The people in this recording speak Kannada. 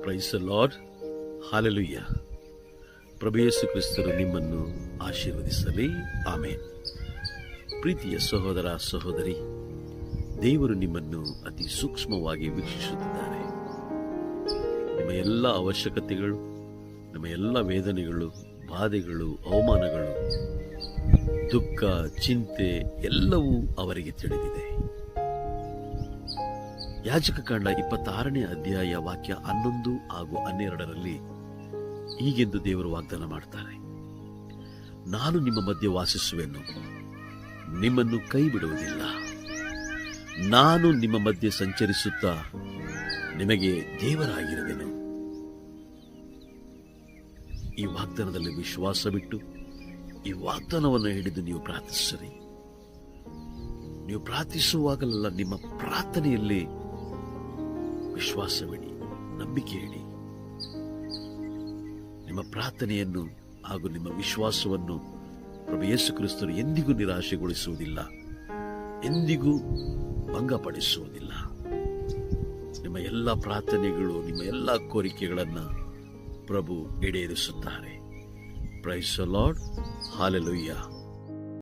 Price the Lord. ಹಾಲೆಲೂಯ್ಯ. ಪ್ರಭು ಯೇಸು ಕ್ರಿಸ್ತರು ನಿಮ್ಮನ್ನು ಆಶೀರ್ವದಿಸಲಿ. ಆಮೆನ್. ಪ್ರೀತಿಯ ಸಹೋದರ ಸಹೋದರಿ, ದೇವರು ನಿಮ್ಮನ್ನು ಅತಿ ಸೂಕ್ಷ್ಮವಾಗಿ ವೀಕ್ಷಿಸುತ್ತಿದ್ದಾರೆ. ನಿಮ್ಮ ಎಲ್ಲ ಅವಶ್ಯಕತೆಗಳು, ನಿಮ್ಮ ಎಲ್ಲ ವೇದನೆಗಳು, ಬಾಧೆಗಳು, ಅವಮಾನಗಳು, ದುಃಖ, ಚಿಂತೆ ಎಲ್ಲವೂ ಅವರಿಗೆ ತಿಳಿದಿದೆ. ಯಾಜಕಕಾಂಡ 26ನೇ ಅಧ್ಯಾಯ ವಾಕ್ಯ 11 ಹಾಗೂ 12ರಲ್ಲಿ ಹೀಗೆಂದು ದೇವರು ವಾಗ್ದಾನ ಮಾಡ್ತಾರೆ: ನಾನು ನಿಮ್ಮ ಮಧ್ಯೆ ವಾಸಿಸುವೆನು, ನಿಮ್ಮನ್ನು ಕೈ ಬಿಡುವುದಿಲ್ಲ. ನಾನು ನಿಮ್ಮ ಮಧ್ಯೆ ಸಂಚರಿಸುತ್ತಾ ನಿಮಗೆ ದೇವರಾಗಿರುವೆನು. ಈ ವಾಗ್ದಾನದಲ್ಲಿ ವಿಶ್ವಾಸವಿಟ್ಟು ಈ ವಾಗ್ದಾನವನ್ನು ಹಿಡಿದು ನೀವು ಪ್ರಾರ್ಥಿಸಿರಿ. ನೀವು ಪ್ರಾರ್ಥಿಸುವಾಗಲೆಲ್ಲ ನಿಮ್ಮ ಪ್ರಾರ್ಥನೆಯಲ್ಲಿ ವಿಶ್ವಾಸವಿಡಿ, ನಂಬಿಕೆ ಇಡಿ. ನಿಮ್ಮ ಪ್ರಾರ್ಥನೆಯನ್ನು ಹಾಗೂ ನಿಮ್ಮ ವಿಶ್ವಾಸವನ್ನು ಪ್ರಭು ಯೇಸು ಕ್ರಿಸ್ತರು ಎಂದಿಗೂ ನಿರಾಶೆಗೊಳಿಸುವುದಿಲ್ಲ, ಎಂದಿಗೂ ಭಂಗಪಡಿಸುವುದಿಲ್ಲ. ನಿಮ್ಮ ಎಲ್ಲ ಪ್ರಾರ್ಥನೆಗಳು, ನಿಮ್ಮ ಎಲ್ಲ ಕೋರಿಕೆಗಳನ್ನು ಪ್ರಭು ಈಡೇರಿಸುತ್ತಾರೆ. Praise the Lord. ಹಾಲೆಲೂಯ್ಯ.